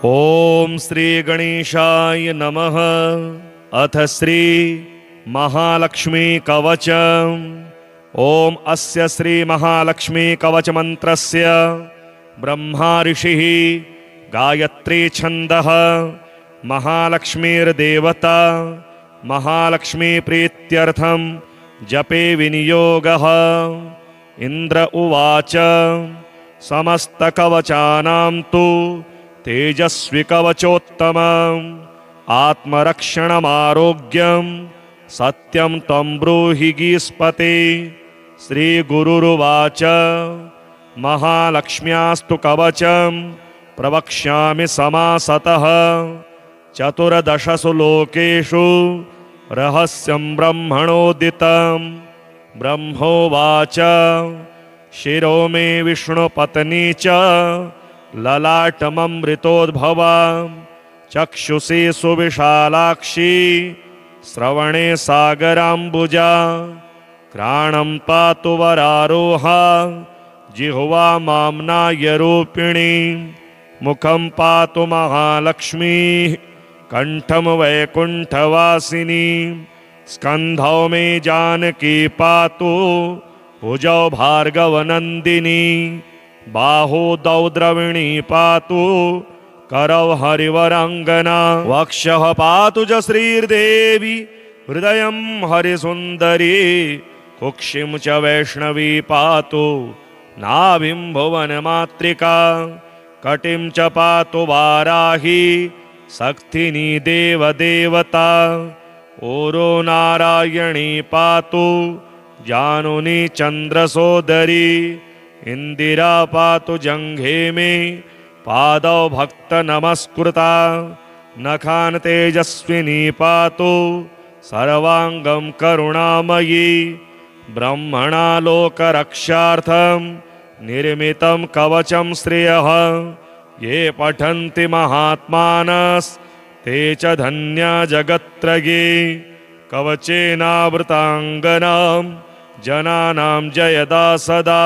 ओम श्री गणेशाय नमः। अथ श्री महालक्ष्मी कवचम्। ओम अस्य श्री महालक्ष्मी कवच मंत्रस्य ब्रह्मा ऋषिः गायत्री छन्दः महालक्ष्मीर्देवता महालक्ष्मी प्रीत्यर्थं जपे विनियोगः। इंद्र उवाच समस्तकवचानां तु तेजस्वी कवचोत्तमम् आत्मरक्षणमारोग्यं सत्यं त्वं ब्रूहि गीस्पते। श्रीगुरुरुवाच महालक्ष्म्यास्तु कवचं प्रवक्ष्यामि समासतः चतुर्दशसु लोकेषु रहस्यं ब्रह्मणोदितं। ब्रह्मोवाच शिरो मे विष्णुपत्नी च ललाटममृतोद्भवा चक्षुषी सुविशालाक्षी श्रवणे सागराम्बुजा घ्राणं पातु वरारोहा जिह्वा माम्नायरूपिणी मुखं पातु महालक्ष्मी कंठं वैकुंठवासिनी स्कन्धौ मे जानकी पातु भुजौ भार्गवनन्दिनी बाहू द्वौ द्रविणी पातु करौ हरिवरांगना वक्षः पातु च श्रीर्देवी हृदयं हरिसुन्दरी कुक्षिं च वैष्णवी पातु नाभिं भुवनमातृका कटिं च पातु वाराही शक्तिनी देवदेवता ओरो नारायणी पातु जानुनी चन्द्रसोदरी इंदिरा पातु जंघे में पादौ भक्त नमस्कृता नखान तेजस्विनी पातु सर्वांगं करुणामयी ब्रह्मणा लोकरक्षार्थं निर्मितं कवचं श्रियः ये पठन्ति महात्मानस्ते च धन्या जगत्त्रये कवचेनावृतांगनां जनानां जयदा सदा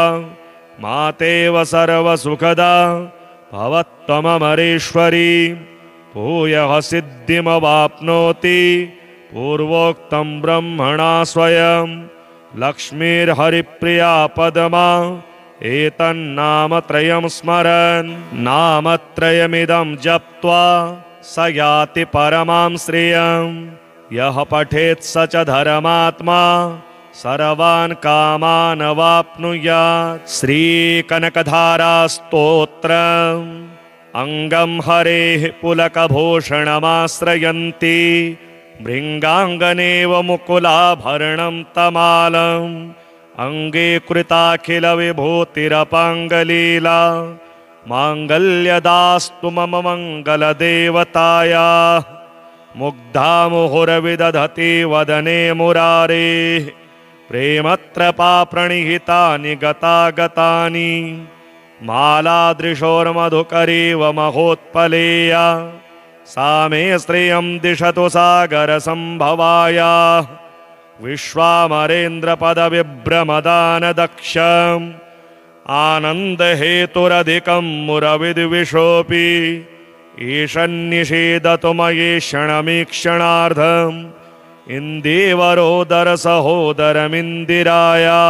मातेव सर्वसुखदा भवत्वममरेश्वरी भूयः सिद्धिमवाप्नोति पूर्वोक्तं ब्रह्मणा स्वयं लक्ष्मीर्हरिप्रिया पदमा एतन्नामत्रयं स्मरन् नामत्रयमिदं जप्त्वा स याति परमां श्रियं यः पठेत् स च धर्मात्मा सर्वान् कामान् वाप्नुयात्। श्रीकनकधारास्तोत्रम् अंगं हरेः पुलकभूषणमाश्रयन्ति भृङ्गाङ्गनेव मुकुलाभरणं तमालम् अंगे कृताखिलविभूतिरपाङ्गलीला माङ्गल्यदास्तु मम मङ्गलदेवतायाः मुग्धा मुहुर्विदधति वदने मुरारेः प्रेमत्रपा प्रणिहितानि गतागतानि मालादृशोर्मधुकरीव महोत्पलेया सा मे श्रियं दिशतु सागरसम्भवाया विश्वामरेन्द्रपदविभ्रमदानदक्षम् आनन्दहेतुरधिकं मुरविद्विषोऽपि ईशन्निषेदतु मयि क्षणमीक्षणार्धम् इन्दीवरोदर सहोदरमिन्दिराया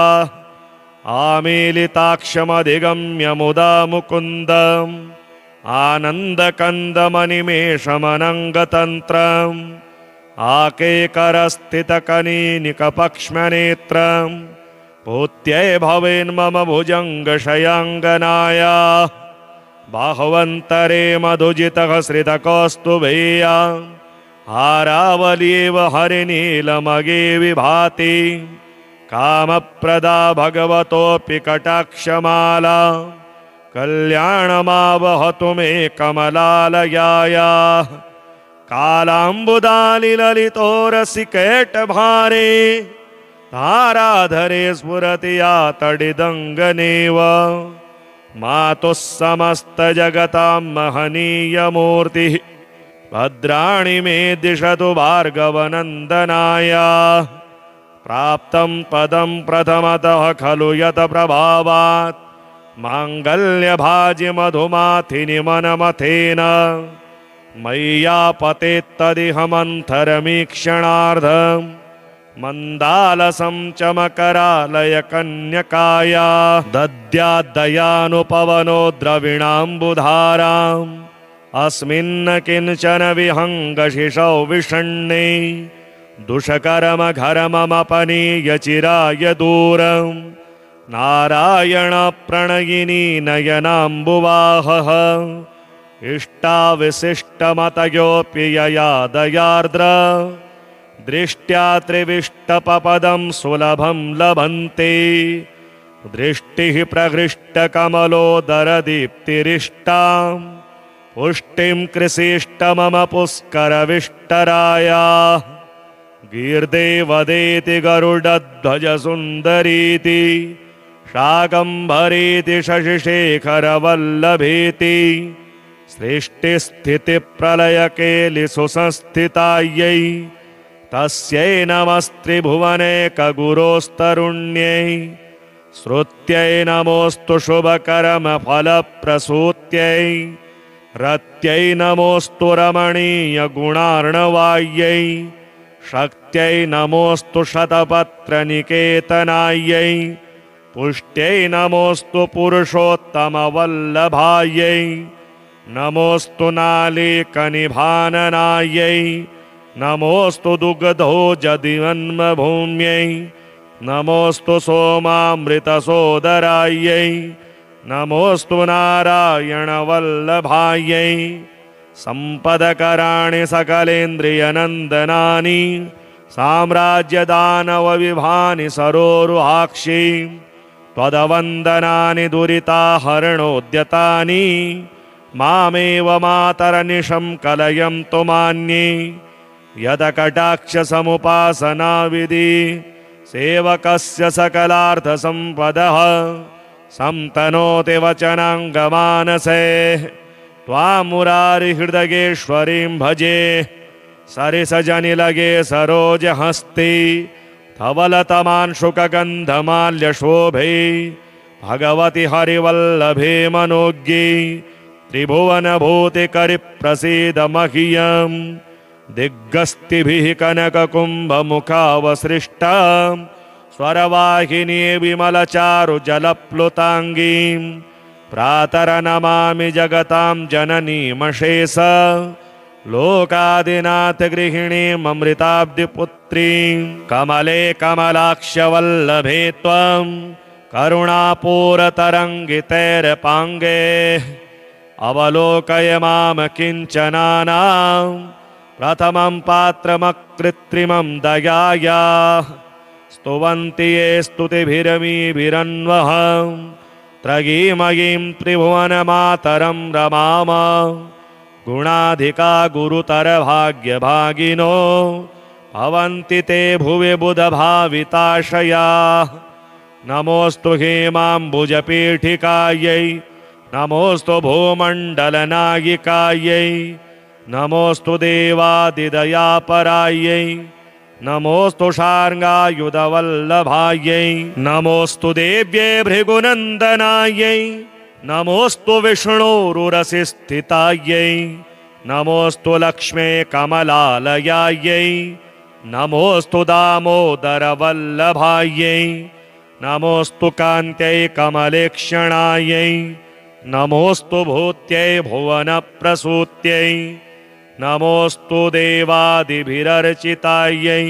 आमीलिताक्षमधिगम्य मुदा मुकुन्दम् आनन्दकन्दमनिमेषमनङ्गतन्त्रम् आकेकरस्थितकनीनिकपक्ष्मनेत्रम् भूत्यै भवेन्मम भुजङ्गशयाङ्गनाया बाह्वन्तरे मधुजितः श्रितकौस्तुभेया हारावलीव हरिनीलमगे विभाति कामप्रदा भगवतोऽपि कटाक्षमाला कल्याणमावहतु मे कमलालयाया कालाम्बुदालिललितोरसिकेटभारे धाराधरे स्फुरति या तडिदङ्गनेव मातुः समस्तजगतां महनीयमूर्तिः भद्राणि मे दिशतु भार्गवनन्दनाया प्राप्तं पदं प्रथमतः खलु यत प्रभावात् माङ्गल्यभाजि मधुमाथिनि मनमथेन मय्यापतेत्तदिह मन्थरमीक्षणार्धम् मन्दालसं च मकरालय कन्यकाया दद्याद्दयानुपवनो द्रविणाम्बुधाराम् अस्मिन्न किञ्चन विहङ्गशिशौ विषण्णे दुष्कर्मघर्ममपनीय चिराय दूरम् नारायणप्रणयिनी नयनाम्बुवाहः इष्टाविशिष्टमतयोऽपि यया दयार्द्र दृष्ट्या त्रिविष्टपपदं सुलभं लभन्ते दृष्टिः प्रहृष्टकमलोदरदीप्तिरिष्टां पुष्टिं कृषिष्टमम पुष्करविष्टराया गीर्देवदेति गरुडध्वजसुन्दरीति शाकम्भरीति शशिशेखरवल्लभीति सृष्टिस्थितिप्रलयकेलिसुसंस्थितायै तस्यै नमस्त्रिभुवनेकगुरोस्तरुण्यै श्रुत्यै नमोऽस्तु शुभकर्मफलप्रसूत्यै रत्यै नमोऽस्तु रमणीयगुणार्णवायै शक्त्यै नमोऽस्तु शतपत्रनिकेतनायै पुष्ट्यै नमोऽस्तु पुरुषोत्तमवल्लभायै नमोऽस्तु नालीकनिभाननायै नमोऽस्तु दुग्धोजदिवन्मभूम्यै नमोऽस्तु सोमामृतसोदरायै नमोऽस्तु नारायणवल्लभायै सम्पदकराणि सकलेन्द्रियनन्दनानि साम्राज्यदानवविभानि सरोरुहाक्षि त्वदवन्दनानि दुरिताहरणोद्यतानि मामेव मातरनिशं कलयन्तु मान्ये यदकटाक्षसमुपासनाविधि सेवकस्य सकलार्थसम्पदः संतनोति वचनाङ्गमानसे त्वां मुरारिहृदयेश्वरीं भजे सरिसजनिलगे सरोजहस्ति धवलतमांशुकगन्धमाल्यशोभे भगवति हरिवल्लभे मनोज्ञे त्रिभुवनभूतिकरिप्रसीद मह्यम् दिग्गस्तिभिः कनककुम्भमुखावसृष्टा स्वरवाहिनी विमलचारुजलप्लुताङ्गीं प्रातरनमामि जगतां जननीमशेष लोकादिनाथगृहिणीममृताब्धिपुत्रीं कमले कमलाक्षवल्लभे त्वं करुणापूरतरङ्गितैरपाङ्गे अवलोकय माम किञ्चनानां प्रथमं पात्रमकृत्रिमं दयाया स्तुवन्ति ये स्तुतिभिरमीभिरन्वः त्रयीमयीं त्रिभुवनमातरं रमाम गुणाधिका गुरुतरभाग्यभागिनो भवन्ति ते भुवि बुधभाविताशया नमोऽस्तु हेमाम्बुजपीठिकायै नमोऽस्तु भूमण्डलनायिकायै नमोऽस्तु देवादिदयापरायै नमोऽस्तु शार्ङ्गायुधवल्लभायै नमोऽस्तु देव्यै भृगुनन्दनायै नमोऽस्तु विष्णोरुरसिस्थितायै नमोऽस्तु लक्ष्मे कमलालयायै नमोऽस्तु दामोदरवल्लभायै नमोऽस्तु कान्त्यै कमलेक्षणायै नमोऽस्तु भूत्यै भुवनप्रसूत्यै नमोऽस्तु देवादिभिरर्चितायै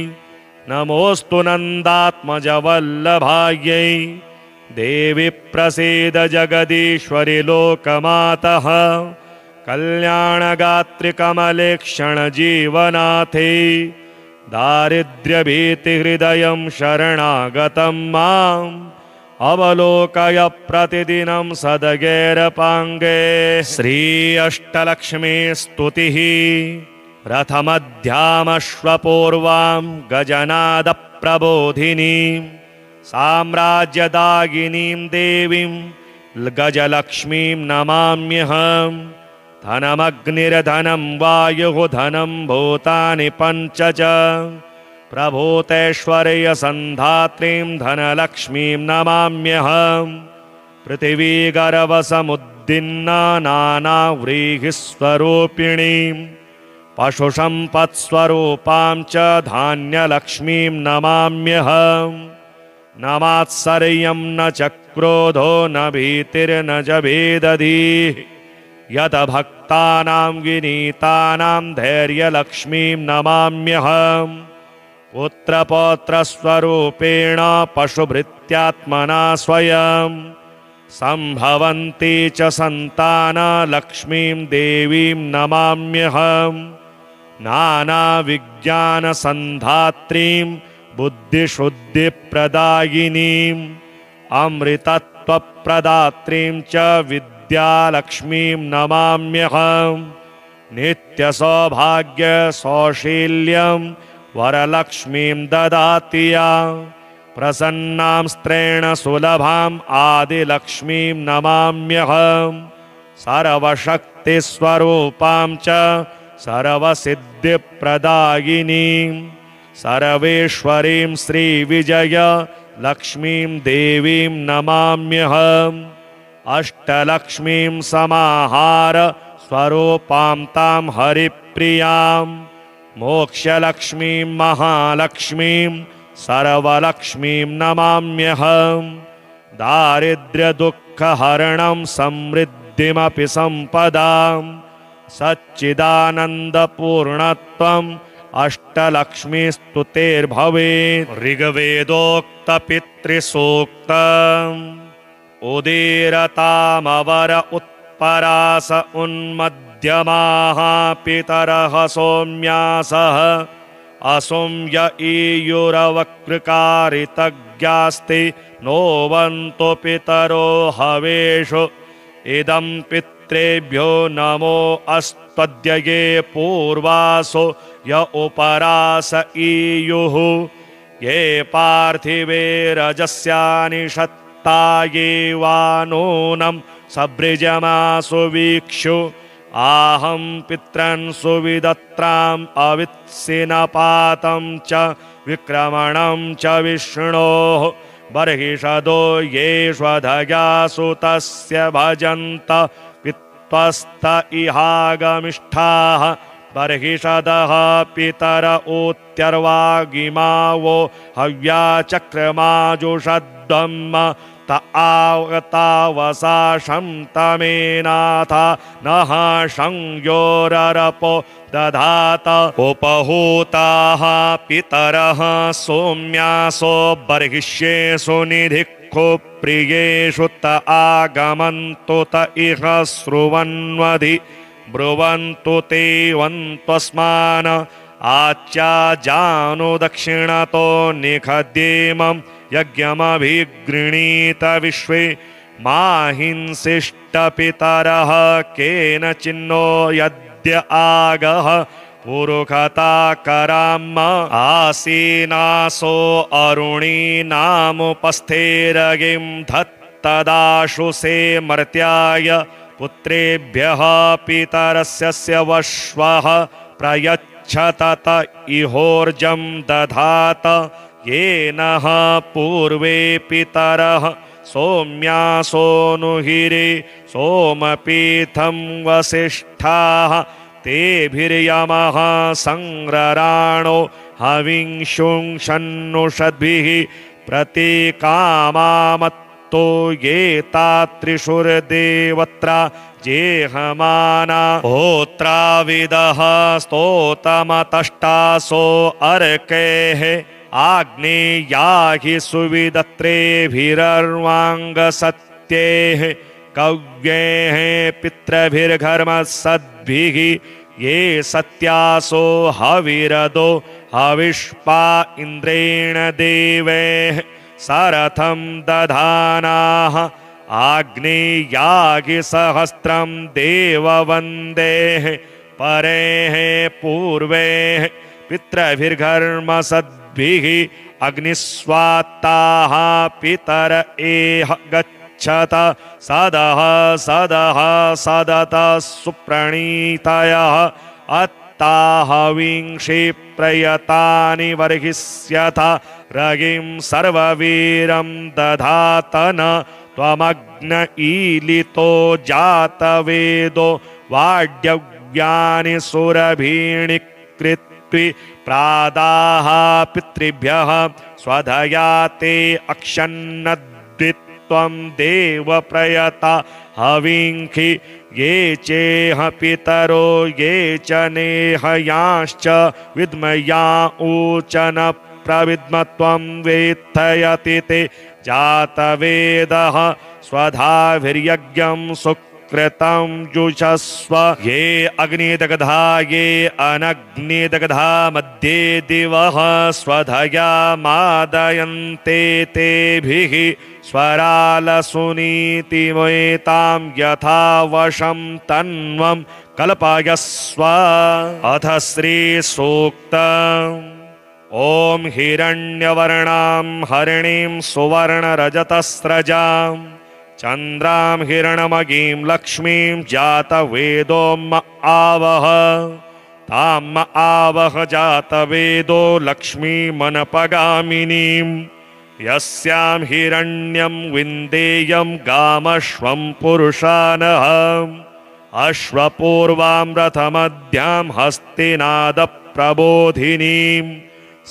नमोऽस्तु नन्दात्मजवल्लभायै देवी प्रसीद जगदीश्वरि लोकमातः कल्याणगात्रिकमलेक्षणजीवनाथे दारिद्र्यभीतिहृदयं शरणागतं माम् अवलोकय प्रतिदिनं सदगैरपाङ्गे श्री अष्टलक्ष्मी स्तुतिः रथमध्यामश्वपूर्वां गजनादप्रबोधिनीं साम्राज्यदायिनीं देवीं गजलक्ष्मीं नमाम्यहं धनमग्निर्धनं वायुः धनं भूतानि पञ्च च प्रभूतैश्वर्यसन्धात्रीं धनलक्ष्मीं नमाम्यहं पृथिवी गर्भसमुद्दिन्ना नानाव्रीहिस्वरूपिणीं पशुसम्पत्स्वरूपां च धान्यलक्ष्मीं नमाम्यहम् न मात्सर्यं न च क्रोधो न भीतिर्न च भेदधीः यत भक्तानां विनीतानां धैर्यलक्ष्मीं नमाम्यहम् पुत्रपौत्रस्वरूपेण पशुभृत्यात्मना स्वयं सम्भवन्ति च सन्तानलक्ष्मीं देवीं नमाम्यहम् नानाविज्ञानसन्धात्रीं बुद्धिशुद्धिप्रदायिनीम् अमृतत्वप्रदात्रीं च विद्यालक्ष्मीं नमाम्यहम् नित्यसौभाग्यसौशील्यं वरलक्ष्मीं ददाति या प्रसन्नां स्त्रेण सुलभाम् आदिलक्ष्मीं नमाम्यहम् सर्वशक्तिस्वरूपां च सर्वसिद्धिप्रदायिनीं सर्वेश्वरीं श्रीविजय लक्ष्मीं देवीं नमाम्यहम् अष्टलक्ष्मीं समाहार स्वरूपां तां हरिप्रियां मोक्षलक्ष्मीं महालक्ष्मीं सर्वलक्ष्मीं नमाम्यहम् दारिद्र्यदुःखहरणं समृद्धिमपि सम्पदां सच्चिदानन्दपूर्णत्वम् अष्टलक्ष्मीस्तुतेर्भवेत् ऋग्वेदोक्तपितृसूक्तम् उदीरतामवर उत्परास उन्मध्यमाः पितरः सोम्यासः असुम्य ईयुरवकृकारितज्ञास्ति नोवन्तु पितरो हवेषु इदं पितृभ्यो नमो अस्त्वद्यये पूर्वासो य उपरास ईयुः ये पार्थिवे रजस्यानिषत्ता ये वा नूनं सभृजमासु वीक्षु आहं पितॄन् सुविदत्राम् अवित्सिनपातं च विक्रमणं च विष्णोः बर्हिषदो येष्वधयासु तस्य भजन्त वित्वस्त इहागमिष्ठाः बर्हिषदः पितर ऊत्यर्वागिमावो हव्याचक्रमाजुषद्ब्रह्म त आवतावसा शन्तमेनाथ नः संयोररपो दधात उपहूताः पितरः सोम्यासो बर्हिष्येषु निधिक्खु प्रियेषु त आगमन्तु त इह श्रुवन्वधि ब्रुवन्तु ते वन्त्वस्मान् आच्याजानु दक्षिणतो निखद्येमं यज्ञमभिगृणीत विश्वे माहिंसिष्टपितरः केनचिन्नो यद्य आगः पुरुखता कराम आसीनासो अरुणीनामुपस्थेरगिं धत्तदाशुषे मर्त्याय पुत्रेभ्यः पितरस्य वश्वः प्रयच्छत त इहोर्जं दधात येनः पूर्वे पितरः सोम्यासोऽनुहिरे सोमपीठं वसिष्ठाः तेभिर्यमः संरराणो हविंशुंषन्नुषद्भिः प्रतीकामामत्तो ये तात्रिषुर्देवत्रा जेहमाना होत्राविदः स्तोतमतष्टासो अर्कैः आग्नेयाहि सुविदत्रेभिरर्वाङ्गसत्यैः कव्यैः पितृभिर्घर्मसद्भिः ये सत्यासो हविरदो हविष्पा इन्द्रेण देवैः सरथं दधानाः आग्नेयाहि सहस्रं देववन्देः परेः पूर्वेः पितृभिर्घर्मसद्भिः अग्निस्वात्ताः पितर एह गच्छत सदः सदः सदत सुप्रणीतयः अत्ताः विंशि प्रयतानि वर्हिष्यथ रगिं सर्ववीरं दधातन त्वमग्न ईलितो जातवेदो वाड्यव्यानि सुरभीणि कृत्वि प्रादाः पितृभ्यः स्वधया ते अक्षन्नद्वित्वं देव प्रयता हविंखि ये चेह पितरो ये च नेहयांश्च विद्मया ऊचन प्रविद्मत्वं वेत्थयति ते जातवेदः स्वधाभिर्यज्ञं सुकृतं जुषस्व ये अग्निदग्धा ये अनग्निदग्धा मध्ये दिवः स्वधया मादयन्ते तेभिः स्वरालसुनीतिमेतां यथा वशं तन्वं कल्पयस्व। अथ श्रीसूक्तम्। ॐ हिरण्यवर्णां हरिणीं सुवर्णरजतस्रजां चन्द्रां हिरणमयीं लक्ष्मीं जातवेदोऽम आवह ताम आवह जातवेदो लक्ष्मीमनपगामिनीं यस्यां हिरण्यं विन्देयं गामश्वं पुरुषानः अश्वपूर्वां रथमध्यां हस्तिनादप्रबोधिनीं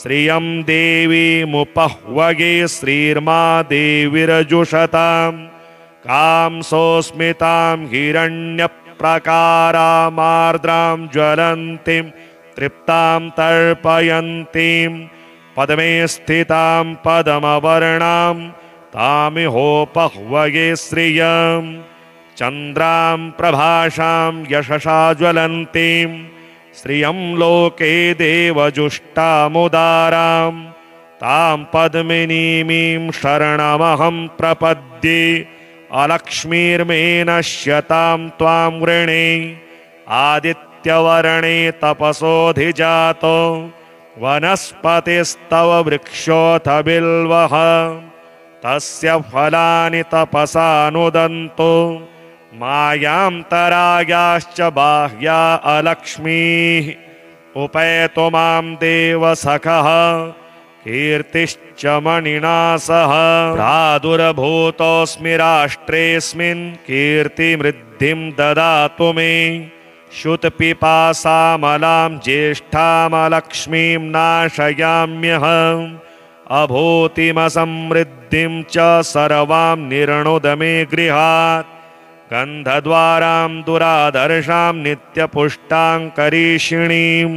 श्रियं देवीमुपह्वगे श्रीर्मा देवीरजुषतां कांसोऽस्मितां हिरण्यप्रकारामार्द्रां ज्वलन्तीं तृप्तां तर्पयन्तीं पद्मे स्थितां पद्मवर्णां तामिहोपह्वगे श्रियं चन्द्रां प्रभासां यशसा ज्वलन्तीं श्रियं लोके देवजुष्टामुदारां तां पद्मिनीमीं शरणमहं प्रपद्ये अलक्ष्मीर्मे नश्यतां त्वां वृणे आदित्यवर्णे तपसोऽधिजातो वनस्पतिस्तव वृक्षोऽथ बिल्वः तस्य फलानि तपसानुदन्तो मायान्तरायाश्च बाह्या अलक्ष्मीः उपैतो मां देवसखः कीर्तिश्च मणिना सह प्रादुर्भूतोऽस्मि राष्ट्रेऽस्मिन् कीर्तिमृद्धिं ददातु मे श्रुतपिपासामलां ज्येष्ठामलक्ष्मीं नाशयाम्यहम् अभूतिमसमृद्धिं च सर्वां निर्णुद मे गृहात् गन्धद्वारां दुरादर्शां नित्यपुष्टाङ्करीषिणीम्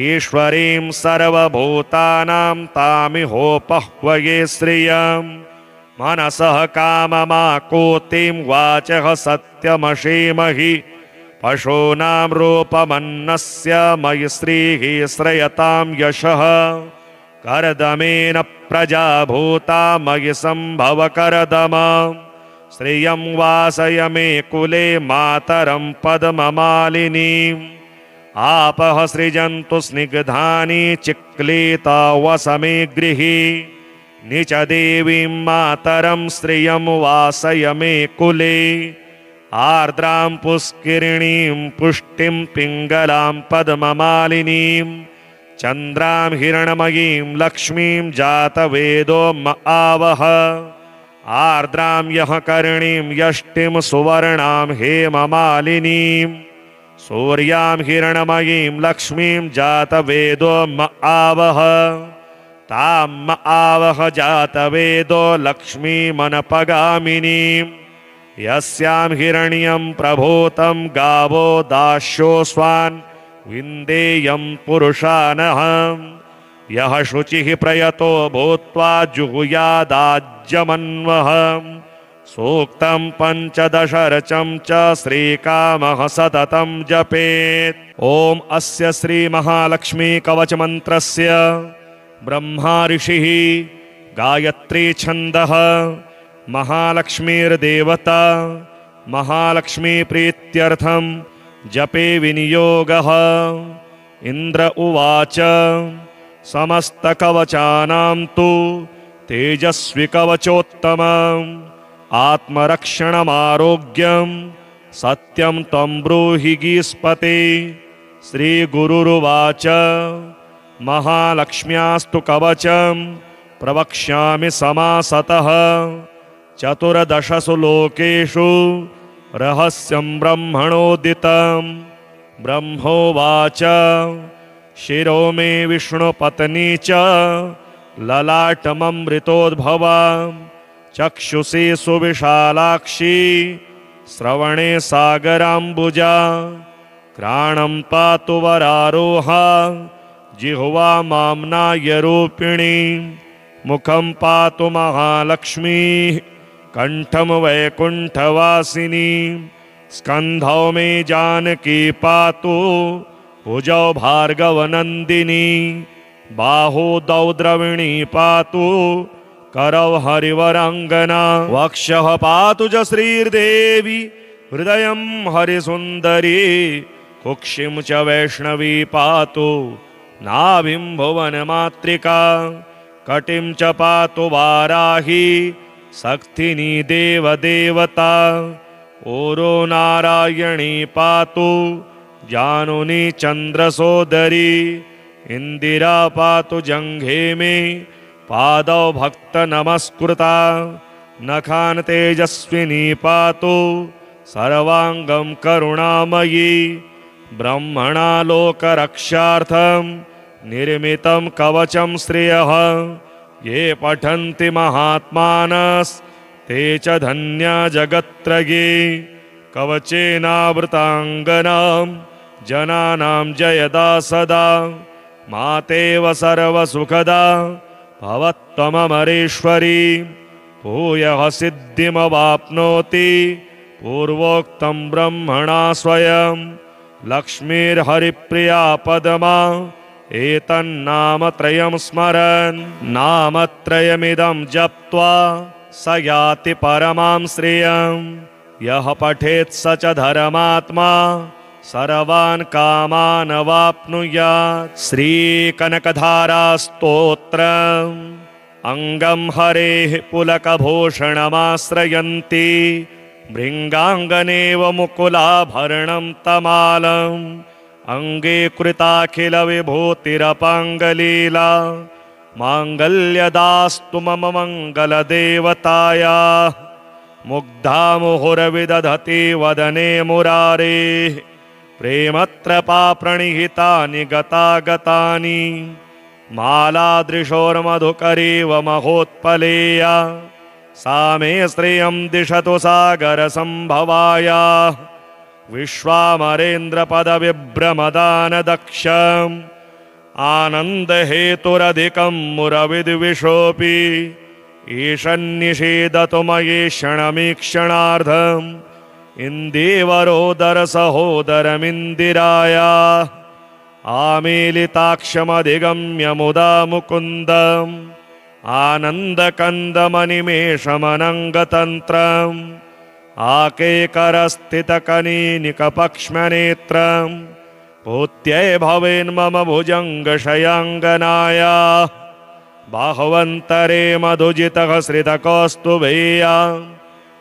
ईश्वरीं सर्वभूतानां तामिहोपह्वये श्रियं मनसः काममाकोतिं वाचः सत्यमशीमहि पशूनां रूपमन्नस्य मयि श्रीः श्रयतां यशः करदमेन प्रजाभूता मयि सम्भव करदम श्रियं वासय मे कुले मातरं पद्ममालिनीम् आपः सृजन्तु स्निग्धानि चिक्लीता वसमे गृही निच देवीं मातरं श्रियं वासय मे कुले आर्द्रां पुष्किरिणीं पुष्टिं पिङ्गलां पद्ममालिनीं चन्द्रां हिरणमयीं लक्ष्मीं जातवेदो म आवह आर्द्रां यः कर्णीं यष्टिं सुवर्णां हेममालिनीं सूर्यां हिरणमयीं लक्ष्मीं जातवेदो म आवह तां म आवह जातवेदो लक्ष्मीमनपगामिनीं यस्यां हिरण्यं प्रभूतं गावो दास्योऽस्वान् विन्देयं पुरुषानः यः शुचिः प्रयतो भूत्वा जुहुयादाज्यमन्वः सूक्तं पञ्चदशरचं च श्रीकामः सततं जपेत्। ॐ अस्य श्रीमहालक्ष्मी कवचमन्त्रस्य ब्रह्मा ऋषिः गायत्री छन्दः महालक्ष्मीर्देवता महालक्ष्मी प्रीत्यर्थं जपे विनियोगः। इन्द्र उवाच समस्तकवचानां तु तेजस्वी कवचोत्तमम् आत्मरक्षणमारोग्यं सत्यं त्वं ब्रूहि गीस्पते। श्रीगुरुरुवाच महालक्ष्म्यास्तु कवचं प्रवक्ष्यामि समासतः चतुर्दशसु लोकेषु रहस्यं ब्रह्मणोदितं। ब्रह्मोवाच शिरो मे विष्णुपत्नी च ललाटममृतोद्भवा। चक्षुषी सुविशालाक्षी श्रवणे सागराम्बुजा। घ्राणं पातु वरारोहा जिह्वा माम्नायरूपिणी। मुखं पातु महालक्ष्मी कंठं वैकुंठवासिनी। स्कन्धौ मे जानकी पातु भुजौ भार्गवनन्दिनी। बाहौ द्वौ द्रविणी पातु करौ हरिवराङ्गना। वक्षः पातु च श्रीर्देवी हृदयं हरिसुन्दरी। कुक्षिं च वैष्णवी पातु नाभिं भुवनमातृका। कटिं च पातु वाराही शक्तिनी देवदेवता। ओरो नारायणी पातु जानुनी चन्द्रसोदरी। इंदिरा पातु जंघे मे पादौ भक्तनमस्कृता। नखान् तेजस्विनी पातु सर्वांगं करुणामयी। ब्रह्मणा लोकरक्षार्थं निर्मितं कवचं श्रियः। ये पठन्ति महात्मानस्ते च धन्या जगत्त्रये। कवचेनावृताङ्गनां जनानां जयदा सदा। मातेव सर्वसुखदा भवत्वममरेश्वरी। भूयः सिद्धिमवाप्नोति पूर्वोक्तं ब्रह्मणा स्वयं। लक्ष्मीर्हरिप्रिया पदमा एतन्नामत्रयं स्मरन्। नामत्रयमिदं जप्त्वा स याति परमां श्रियं। यः पठेत् स च धर्मात्मा सर्वान् कामान् अवाप्नुयात्। श्रीकनकधारास्तोत्रम् अङ्गं हरेः पुलकभूषणमाश्रयन्ति। भृङ्गाङ्गनेव मुकुलाभरणं तमालम्। अङ्गे कृताखिलविभूतिरपाङ्गलीला। माङ्गल्यदास्तु मम मङ्गलदेवतायाः। मुग्धा मुहुर्विदधति वदने मुरारेः। प्रेमत्रपा प्रणिहितानि गतागतानि। मालादृशोर्मधुकरीव महोत्पलेया। सा मे श्रियं दिशतु सागरसम्भवायाः। विश्वामरेन्द्रपदविभ्रमदानदक्षम् आनन्दहेतुरधिकं मुरविद्विषोऽपि। ईशन्निषेदतु मयि क्षणमीक्षणार्धम्। इन्दीवरोदरसहोदरमिन्दिरायाः। आमीलिताक्षमधिगम्य मुदा मुकुन्दम्। आनन्दकन्दमनिमेषमनङ्गतन्त्रम्। आकेकरस्थितकनीनिकपक्ष्मनेत्रम्। भूत्यै भवेन्मम भुजङ्गशयाङ्गनायाः। बाह्वन्तरे मधुजितः श्रितकौस्तुभेया।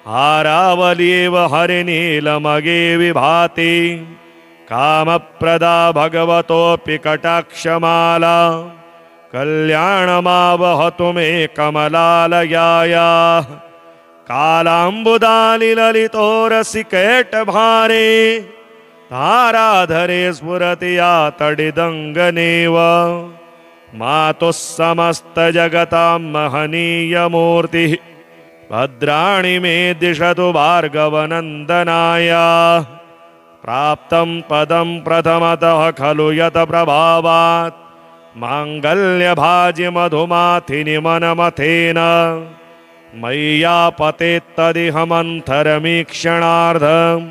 हारावलीव हरिनीलमगे विभाति। कामप्रदा भगवतोऽपि कटाक्षमाला। कल्याणमावहतु मे कमलालयायाः। कालाम्बुदालिललितोरसिकेटभारे। ताराधरे स्फुरति या तडिदङ्गनेव। मातुः समस्तजगतां महनीयमूर्तिः। भद्राणि मे दिशतु भार्गवनन्दनायाः। प्राप्तं पदं प्रथमतः खलु यत प्रभावात्। माङ्गल्यभाजि मधुमाथिनि मनमथेन। मय्यापतेत्तदिह मन्थरमीक्षणार्धम्।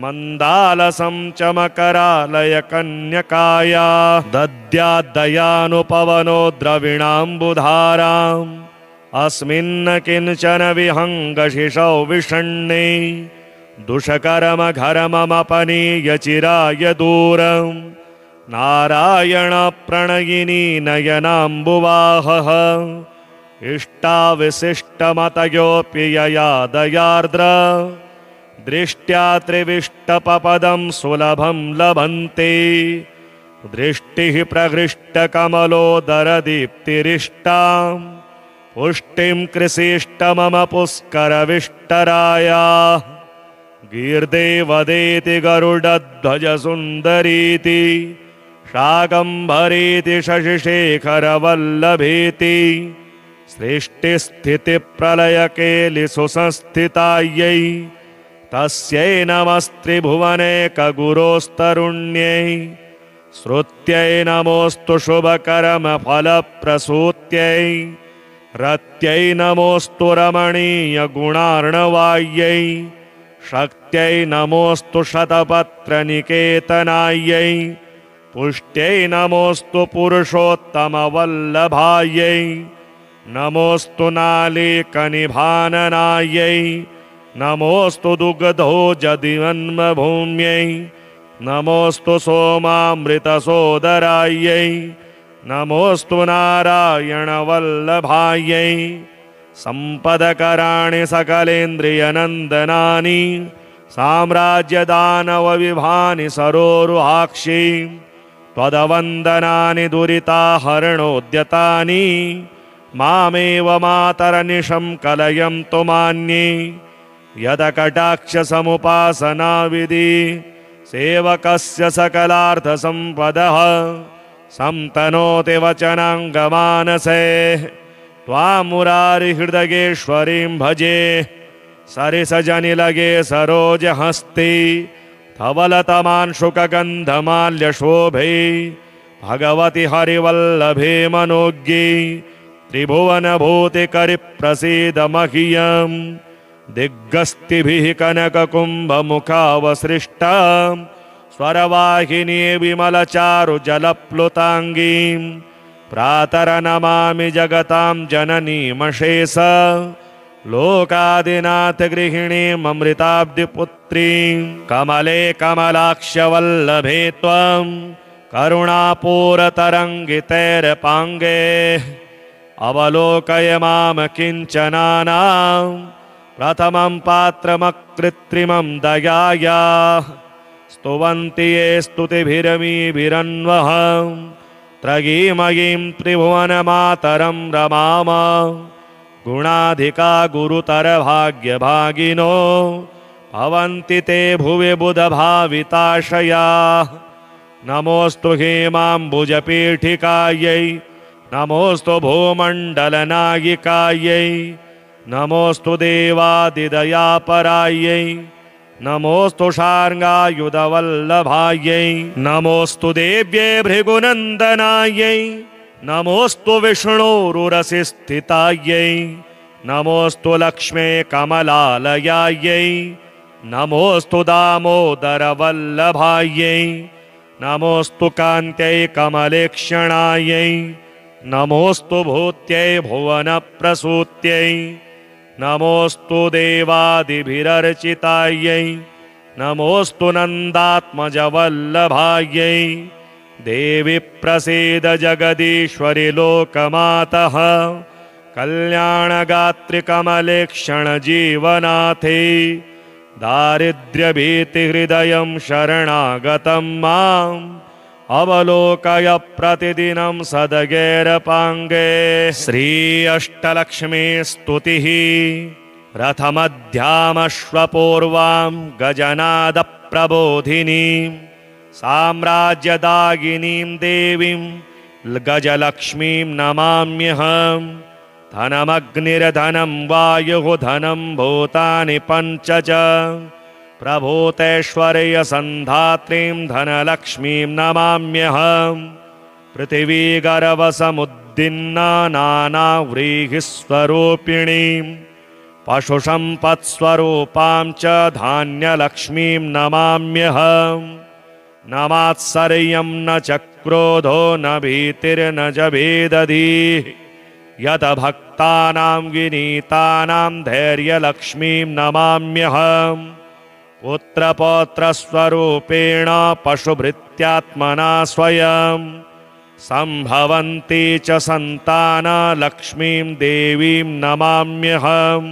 मन्दालसं चमकरालय कन्यकाया। दद्याद्दयानुपवनो द्रविणाम्बुधाराम्। अस्मिन्न किञ्चन विहङ्गशिशौ विषण्णे। दुष्कर्मघर्ममपनीय चिराय दूरम्। नारायणप्रणयिनी नयनाम्बुवाहः। इष्टाविशिष्टमतयोऽपि यया दयार्द्र। दृष्ट्या त्रिविष्टपपदं सुलभं लभन्ते। दृष्टिः प्रहृष्टकमलोदरदीप्तिरिष्टां। पुष्टिं कृषिष्ट मम पुष्करविष्टराय गीर्देवदेति गरुडध्वजसुन्दरीति शाकम्भरीति शशिशेखरवल्लभीति सृष्टिस्थितिप्रलयकेलिसुसंस्थितायै तस्यै नमस्त्रिभुवनेकगुरोस्तरुण्यै श्रुत्यै नमोऽस्तु शुभकर्मफलप्रसूत्यै रत्यै नमोऽस्तु रमणीयगुणार्णवायै शक्त्यै नमोऽस्तु शतपत्रनिकेतनायै पुष्ट्यै नमोऽस्तु पुरुषोत्तमवल्लभायै नमोऽस्तु नालीकनिभाननायै नमोऽस्तु दुग्धोजदिवन्मभूम्यै नमोऽस्तु सोमामृतसोदरायै नमोऽस्तु नारायणवल्लभायै सम्पदकराणि सकलेन्द्रियनन्दनानि साम्राज्यदानवविभानि सरोरुहाक्षि त्वदवन्दनानि दुरिताहरणोद्यतानि मामेव मातरनिशं कलयन्तु मान्ये यदकटाक्षसमुपासनाविधि सेवकस्य सकलार्थसम्पदः संतनोति वचनाङ्गमानसे त्वां मुरारिहृदयेश्वरीं भजे सरिसजनिलगे सरोजहस्ति धवलतमांशुकगन्धमाल्यशोभे भगवति हरिवल्लभे मनोज्ञे त्रिभुवनभूतिकरिप्रसीद मह्यं दिग्गस्तिभिः कनककुम्भमुखावसृष्टा स्वरवाहिनी विमलचारुजलप्लुताङ्गीं प्रातरनमामि जगतां जननीमशेष लोकादिनाथगृहिणीममृताब्धिपुत्रीं कमले कमलाक्षवल्लभे त्वं करुणापूरतरङ्गितैरपाङ्गे अवलोकय माम किञ्चनानां प्रथमं पात्रमकृत्रिमं दयाया स्तुवन्ति ये स्तुतिभिरमीभिरन्वहं त्रयीमयीं त्रिभुवनमातरं रमाम गुणाधिका गुरुतरभाग्यभागिनो भवन्ति ते भुवि बुधभाविताशया नमोऽस्तु हेमाम्बुजपीठिकायै नमोऽस्तु भूमण्डलनायिकायै नमोऽस्तु देवादिदयापरायै नमोऽस्तु शार्ङ्गायुधवल्लभायै नमोऽस्तु देव्ये भृगुनन्दनायै नमोऽस्तु विष्णोरुरसिस्थितायै नमोऽस्तु लक्ष्मे कमलालयायै नमोऽस्तु दामोदरवल्लभायै नमोऽस्तु कान्त्यै कमलेक्षणायै नमोऽस्तु भूत्यै भुवनप्रसूत्यै नमोऽस्तु देवादिभिरर्चितायै नमोऽस्तु नन्दात्मजवल्लभायै देवी प्रसीद जगदीश्वरि लोकमातः कल्याणगात्रिकमलेक्षणजीवनाथे दारिद्र्यभीतिहृदयं शरणागतं माम् अवलोकय प्रतिदिनं सदगैरपाङ्गे श्री अष्टलक्ष्मी स्तुतिः रथमध्यामश्वपूर्वां गजनादप्रबोधिनीं साम्राज्यदायिनीं देवीं गजलक्ष्मीं नमाम्यहं धनमग्निर्धनं वायुः धनं भूतानि पञ्च च प्रभूतैश्वर्यसन्धात्रीं धनलक्ष्मीं नमाम्यहं पृथिवीगर्भसमुद्दिन्ना नानाव्रीहिस्वरूपिणीं पशुसम्पत्स्वरूपां च धान्यलक्ष्मीं नमाम्यहं न मात्सर्यं न च क्रोधो न भीतिर्न च भेदधिः यत भक्तानां विनीतानां धैर्यलक्ष्मीं नमाम्यहं पुत्रपौत्रस्वरूपेण पशुभृत्यात्मना स्वयं सम्भवन्ति च सन्तानलक्ष्मीं देवीं नमाम्यहं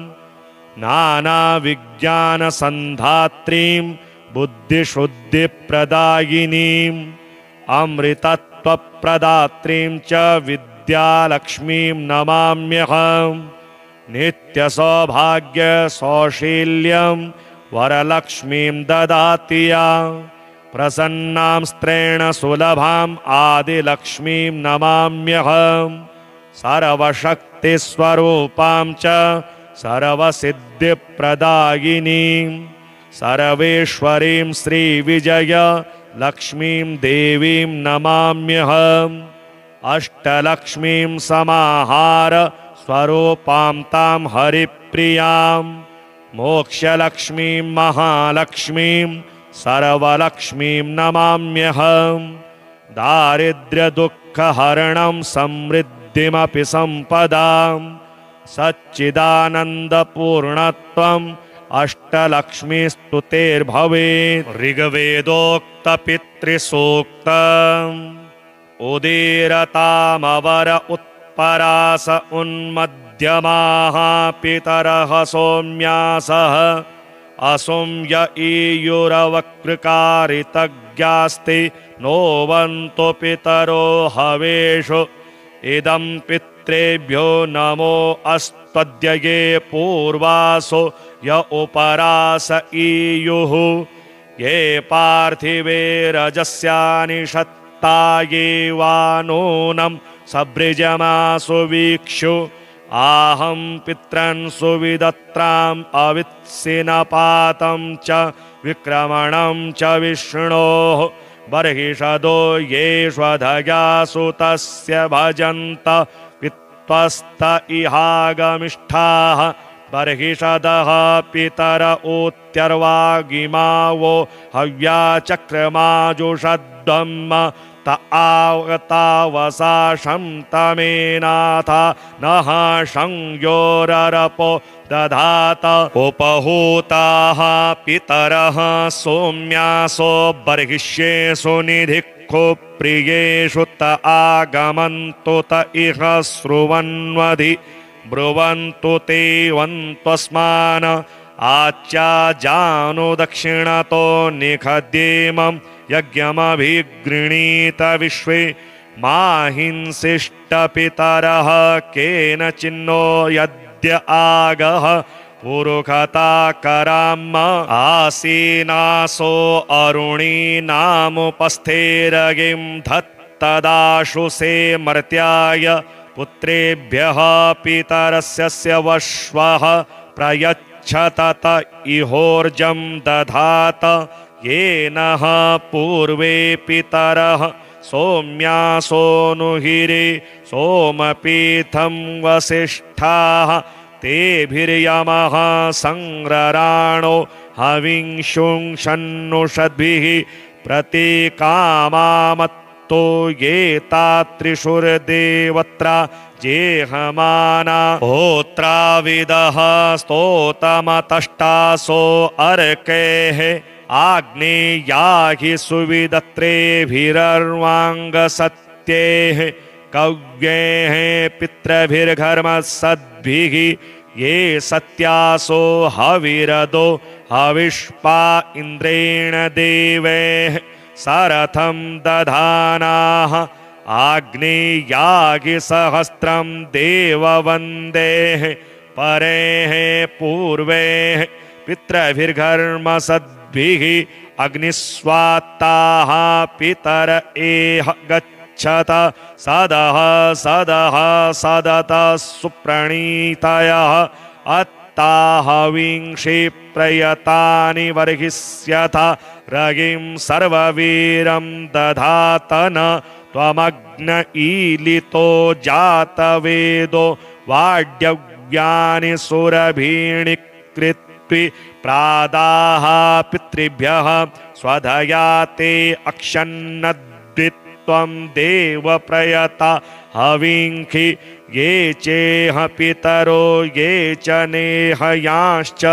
नानाविज्ञानसन्धात्रीं बुद्धिशुद्धिप्रदायिनीं अमृतत्वप्रदात्रीं च विद्यालक्ष्मीं नमाम्यहम् नित्यसौभाग्यसौशील्यं वरलक्ष्मीं ददाति या प्रसन्नां स्त्रेण सुलभाम् आदिलक्ष्मीं नमाम्यहम् सर्वशक्तिस्वरूपां च सर्वसिद्धिप्रदायिनीं सर्वेश्वरीं श्रीविजय लक्ष्मीं देवीं नमाम्यहम् अष्टलक्ष्मीं समाहार स्वरूपां तां हरिप्रियां मोक्षलक्ष्मीं महालक्ष्मीं सर्वलक्ष्मीं नमाम्यहम् दारिद्र्यदुःखहरणं समृद्धिमपि सम्पदां सच्चिदानन्दपूर्णत्वम् अष्टलक्ष्मीस्तुतेर्भवेत् ऋग्वेदोक्तपितृसूक्तम् उदीरतामवर उत्परास उन्मध्यमाः पितरः सोम्यासः असोम्य ईयुरवकृकारितज्ञास्ति नोवन्तु पितरो हवेषु इदं पितृभ्यो नमो अस्त्वद्यये पूर्वासो य उपरास ईयुः ये पार्थिवे रजस्यानि शत्ताये वा नूनं सभृजमासु वीक्षु आहं पितॄन् सुविदत्राम् अवित्सिनपातं च विक्रमणं च विष्णोः बर्हिषदो येष्वधया सुतस्य भजन्त वित्वस्त इहागमिष्ठाः बर्हिषदः पितर ऊत्यर्वागिमावो हव्याचक्रमाजुषद्ब्रह्म त आवतावसा शन्तमेनाथा नः संयोररपो दधात उपहूताः पितरः सोम्यासो बर्हिष्येषु निधिक्खु प्रियेषु त आगमन्तु त इह श्रुवन्वधि ब्रुवन्तु ते वन्त्वस्मान् आच्याजानु दक्षिणतो निखद्येमं यज्ञमभिगृणीत विश्वे माहिंसिष्टपितरः केनचिन्नो यद्य आगः पुरुखता कराम आसीनासो अरुणीनामुपस्थेरगिं धत्तदाशुषे मर्त्याय पुत्रेभ्यः पितरस्य वश्वः प्रयच्छत इहोर्जं दधात येनः पूर्वे पितरः सोम्यासोऽनुहिरे सोमपीठं वसिष्ठाः तेभिर्यमः संरराणो हविंशुंषन्नुषद्भिः प्रतीकामामत्तो ये तात्रिषुर्देवत्रा जेहमाना होत्राविदः स्तोतमतष्टासो अर्कैः आग्नेया हि सुविदत्रेभिरर्वाङ्गसत्यैः कव्यैः पितृभिर्घर्मसद्भिः ये सत्यासो हविरदो हविष्पा इन्द्रेण देवैः सरथं दधानाः आग्नेयागि सहस्रं देववन्देः परेः पूर्वेः पितृभिर्घर्मसद्भिः अग्निस्वात्ताः पितर एह गच्छत सदः सदः सदत सुप्रणीतयः अत्ताः विंशि प्रयतानि वर्हिष्यथ रगिं सर्ववीरं दधातन त्वमग्न ईलितो जातवेदो वाड्यव्यानि सुरभीणि कृत्वि प्रादाः पितृभ्यः स्वधया ते अक्षन्नद्वित्वं देव प्रयता हविंखि ये चेह पितरो ये च नेहयांश्च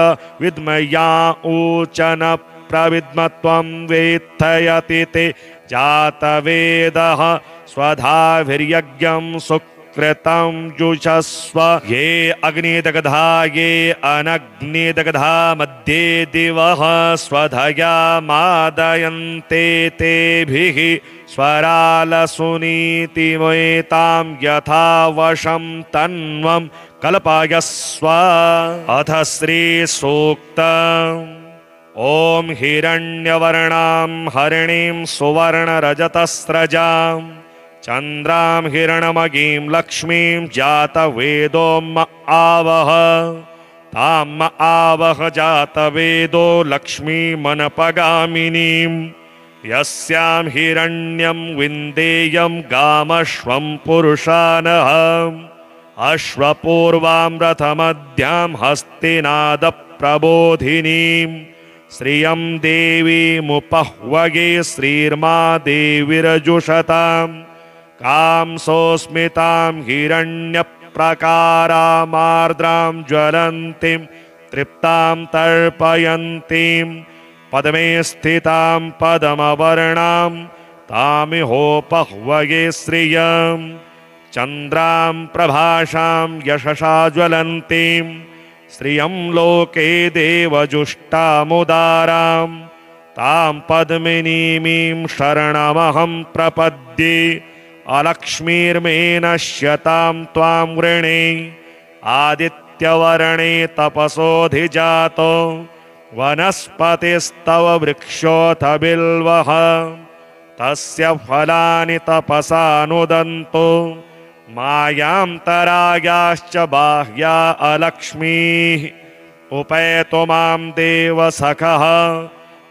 विद्मया ऊचन प्रविद्मत्वं वेत्थयति ते जातवेदः स्वधाभिर्यज्ञं सुक्तं कृतं जुषस्व ये अग्निदग्धा ये अनग्निदग्धा मध्ये दिवः स्वधया मादयन्ते तेभिः स्वरालसुनीतिमेतां यथा वशं तन्वं कल्पयस्व। अथ श्रीसूक्तम्। ॐ हिरण्यवर्णां हरिणीं सुवर्णरजतस्रजां चन्द्रां हिरणमयीं लक्ष्मीं जातवेदोम आवह। ताम आवह जातवेदो लक्ष्मीमनपगामिनीं यस्यां हिरण्यं विन्देयं गामश्वं पुरुषानः। अश्वपूर्वां रथमध्यां हस्तिनादप्रबोधिनीं श्रियं देवीमुपह्वगे श्रीर्मा देवीरजुषतां। कांसोऽस्मितां हिरण्यप्रकारामार्द्रां ज्वलन्तीं तृप्तां तर्पयन्तीं पद्मे स्थितां पद्मवर्णां तामिहोपह्वगे श्रियम्। चन्द्रां प्रभाषां यशसा ज्वलन्तीं श्रियं लोके देवजुष्टामुदारां तां पद्मिनीमीं शरणमहं प्रपद्ये। अलक्ष्मीर्मे नश्यतां त्वां वृणे आदित्यवर्णे तपसोऽधिजातो वनस्पतिस्तव वृक्षोऽथ बिल्वः। तस्य फलानि तपसा नुदन्तो मायान्तरायाश्च बाह्या अलक्ष्मीः। उपैतु मां देवसखः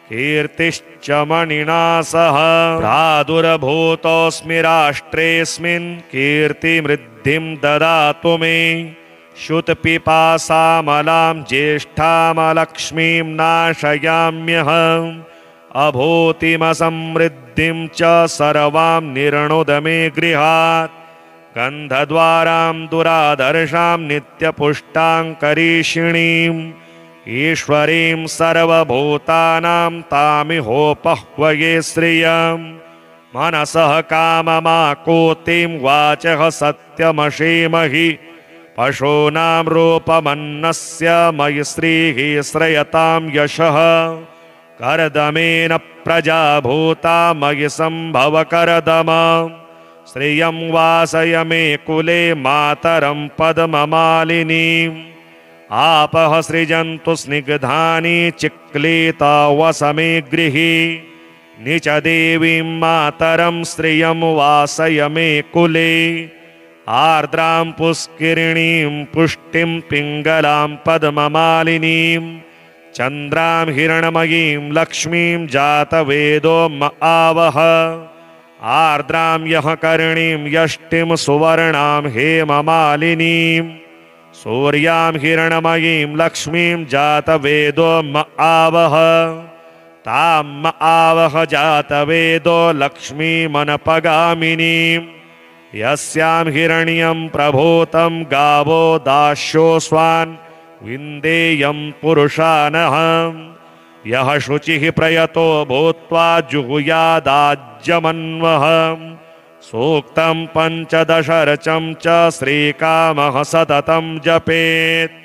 कीर्तिश्च मणिना सह। प्रादुर्भूतोऽस्मि राष्ट्रेऽस्मिन् कीर्तिमृद्धिं ददातु मे। श्रुतपिपासामलां ज्येष्ठामलक्ष्मीं नाशयाम्यहम्। अभूतिमसमृद्धिं च सर्वां निर्णुद मे गृहात्। गन्धद्वारां दुरादर्शां नित्यपुष्टां करीषिणीम् ईश्वरीं सर्वभूतानां तामिहोपह्वये श्रियम्। मनसः काममाकोतिं वाचः सत्यमशीमहि पशूनां रूपमन्नस्य मयि श्रीः श्रयतां यशः। करदमेन प्रजा भूता मयि सम्भव करदम। श्रियं वासय मे कुले मातरं पद्ममालिनीम्। आपः सृजन्तु स्निग्धानि चिक्लीता वसमे गृहे। निच देवीं मातरं श्रियं वासय मे कुले। आर्द्रां पुष्किरिणीं पुष्टिं पिङ्गलां पद्ममालिनीम्। चन्द्रां हिरणमयीं लक्ष्मीं जातवेदोम आवह। आर्द्रां यः कर्णीं यष्टिं सुवर्णां हेममालिनीं। सूर्यां हिरणमयीं लक्ष्मीं जातवेदोम आवह। ताम आवह जातवेदो लक्ष्मीमनपगामिनीं। यस्यां हिरण्यं प्रभूतं गावो दास्योऽस्वान् विन्देयं पुरुषानः। यः शुचिः प्रयतो भूत्वा जुहुयादाज्यमन्वः। सूक्तं 15 च श्रीकामः सततं जपेत्।